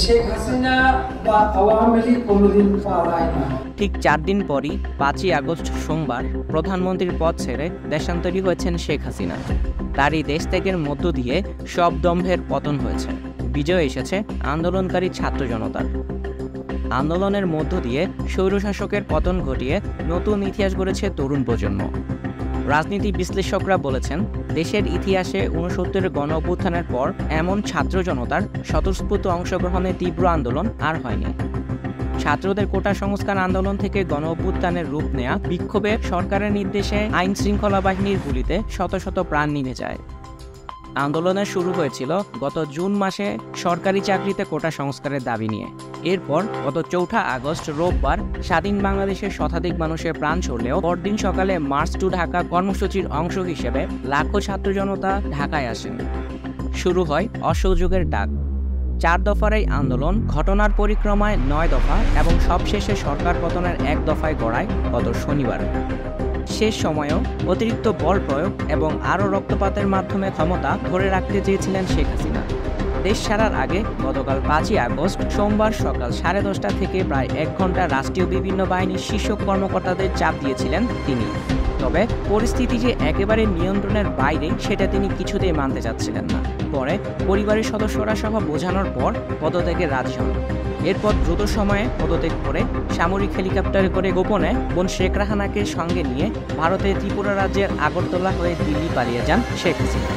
শেখ হাসিনা বা আওয়ামী লীগ কোনোদিন পালায় না। ঠিক 4 দিন পরই 5ই আগস্ট সোমবার প্রধানমন্ত্রীর পদ ছেড়ে দেশান্তরী হয়েছেন শেখ হাসিনা। তার এই দেশ ত্যাগের মধ্য দিয়ে সব দম্ভের পতন হয়েছে, বিজয় এসেছে আন্দোলনকারী ছাত্র জনতার। আন্দোলনের মধ্য দিয়ে স্বৈরশাসকের পতন ঘটিয়ে নতুন ইতিহাস গড়েছে তরুণ প্রজন্ম। রাজনীতি বিশ্লেষকরা বলেছেন, দেশের ইতিহাসে 69-এর গণ অভ্যুত্থানের পর এমন ছাত্র জনতার স্বতঃস্ফূর্ত অংশগ্রহণে তীব্র আন্দোলন আর হয়নি। ছাত্রদের কোটা সংস্কার আন্দোলন থেকে গণ অভ্যুত্থানের রূপ নেয়া বিক্ষোভে সরকারের নির্দেশে আইন শৃঙ্খলা বাহিনীর গুলিতে শত শত প্রাণ নিভে যায়। আন্দোলনের শুরু হয়েছিল গত জুন মাসে সরকারি চাকরিতে কোটা সংস্কারের দাবি নিয়ে। এরপর গত 4 আগস্ট রোববার স্বাধীন বাংলাদেশের শতাধিক মানুষের প্রাণ ছড়লেও পরদিন সকালে মার্চ টু ঢাকা কর্মসূচির অংশ হিসেবে লাখো ছাত্র জনতা ঢাকায় আসেন। শুরু হয় অসহযোগের ডাক। 4 দফার এই আন্দোলন ঘটনার পরিক্রমায় 9 দফা এবং সবশেষে সরকার পতনের 1 দফায় গড়ায় গত শনিবার। শেষ সময়েও অতিরিক্ত বল প্রয়োগ এবং আরও রক্তপাতের মাধ্যমে ক্ষমতা ধরে রাখতে চেয়েছিলেন শেখ হাসিনা। দেশ ছাড়ার আগে গতকাল 5ই আগস্ট সোমবার সকাল 10:30 থেকে প্রায় 1 ঘন্টা রাষ্ট্রীয় বিভিন্ন বাহিনীর শীর্ষ কর্মকর্তাদের চাপ দিয়েছিলেন তিনি। তবে পরিস্থিতি যে একেবারে নিয়ন্ত্রণের বাইরে সেটা তিনি কিছুতেই মানতে চাচ্ছিলেন না। পরে পরিবারের সদস্যরা সহ বোঝানোর পর পদত্যাগে রাজি হন। এরপর দ্রুত সময়ে পদত্যাগ করে সামরিক হেলিকপ্টারে করে গোপনে বোন শেখ রেহানাকে সঙ্গে নিয়ে ভারতের ত্রিপুরা রাজ্যের আগরতলা হয়ে দিল্লি পালিয়ে যান শেখ হাসিনা।